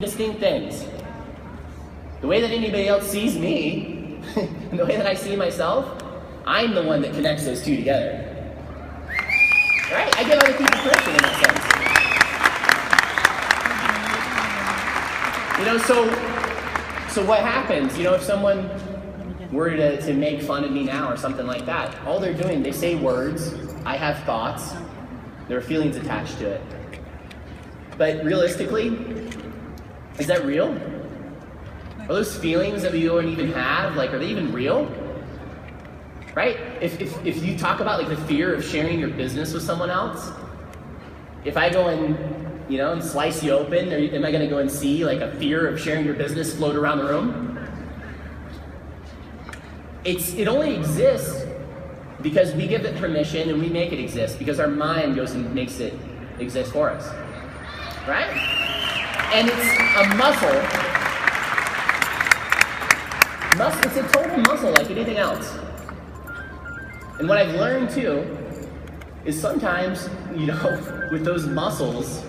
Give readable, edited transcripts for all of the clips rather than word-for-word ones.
distinct things. The way that anybody else sees me, and the way that I see myself, I'm the one that connects those two together. Right? I give other people permission in that sense. So what happens, if someone were to make fun of me now or something like that, all they're doing, they say words, I have thoughts, there are feelings attached to it. But realistically, is that real? Are those feelings that we don't even have, are they even real? Right? If you talk about the fear of sharing your business with someone else, if I go and and slice you open, am I going to go and see a fear of sharing your business float around the room? It only exists because we give it permission and we make it exist, because our mind goes and makes it exist for us. Right? And it's a muscle. It's a total muscle like anything else. And what I've learned too is sometimes, with those muscles,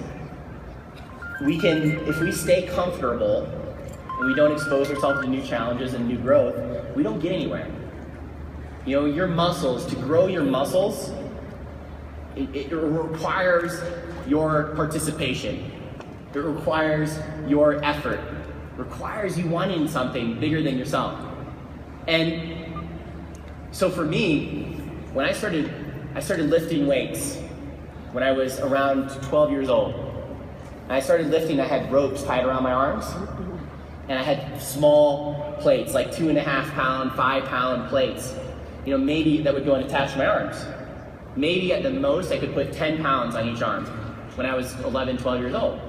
we can, if we stay comfortable and we don't expose ourselves to new challenges and new growth, we don't get anywhere. Your muscles, to grow your muscles, it requires your participation. It requires your effort. It requires you wanting something bigger than yourself. And so for me, when I started lifting weights when I was around 12 years old. And I started lifting, I had ropes tied around my arms, and I had small plates, like 2.5 pound, 5 pound plates. Maybe that would go and attach my arms. Maybe at the most I could put 10 pounds on each arm when I was 11, 12 years old.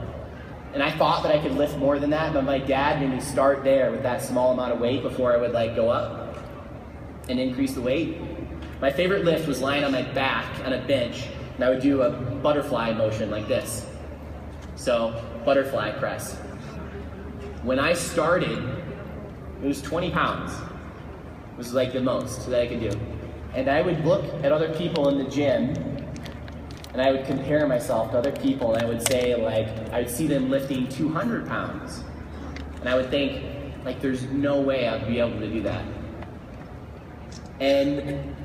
And I thought that I could lift more than that, but my dad made me start there with that small amount of weight before I would go up and increase the weight. My favorite lift was lying on my back on a bench, and I would do a butterfly motion like this. So, butterfly press. When I started, it was 20 pounds. It was the most that I could do. And I would look at other people in the gym, and I would compare myself to other people, and I would say, I would see them lifting 200 pounds. And I would think, there's no way I'd be able to do that. And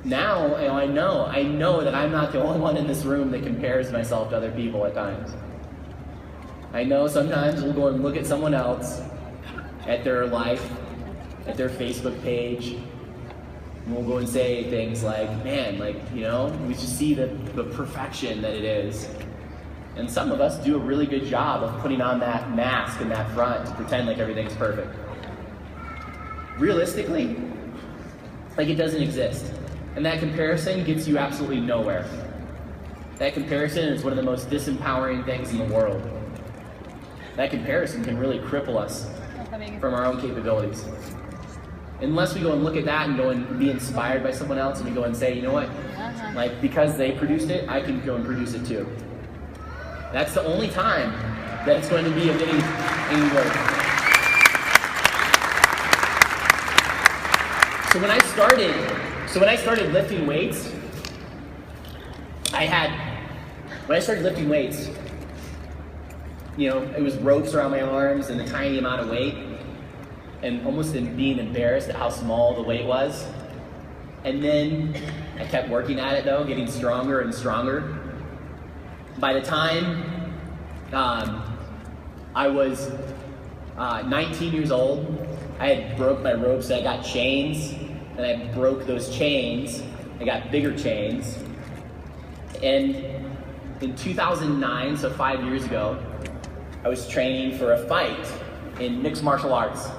now, I know that I'm not the only one in this room that compares myself to other people at times. I know sometimes we'll go and look at someone else, at their life, at their Facebook page, and we'll go and say things like, man, we just see the perfection that it is. And some of us do a really good job of putting on that mask in that front to pretend like everything's perfect. Realistically, it doesn't exist. And that comparison gets you absolutely nowhere. That comparison is one of the most disempowering things in the world. That comparison can really cripple us from our own capabilities. Unless we go and look at that and go and be inspired by someone else, and we go and say, you know what, because they produced it, I can go and produce it too. That's the only time that it's going to be of any worth. So when I started lifting weights, it was ropes around my arms and a tiny amount of weight, and almost being embarrassed at how small the weight was. And then I kept working at it though, getting stronger and stronger. By the time I was 19 years old, I had broke my ropes, and I got chains, and I broke those chains. I got bigger chains. And in 2009, so 5 years ago, I was training for a fight in mixed martial arts.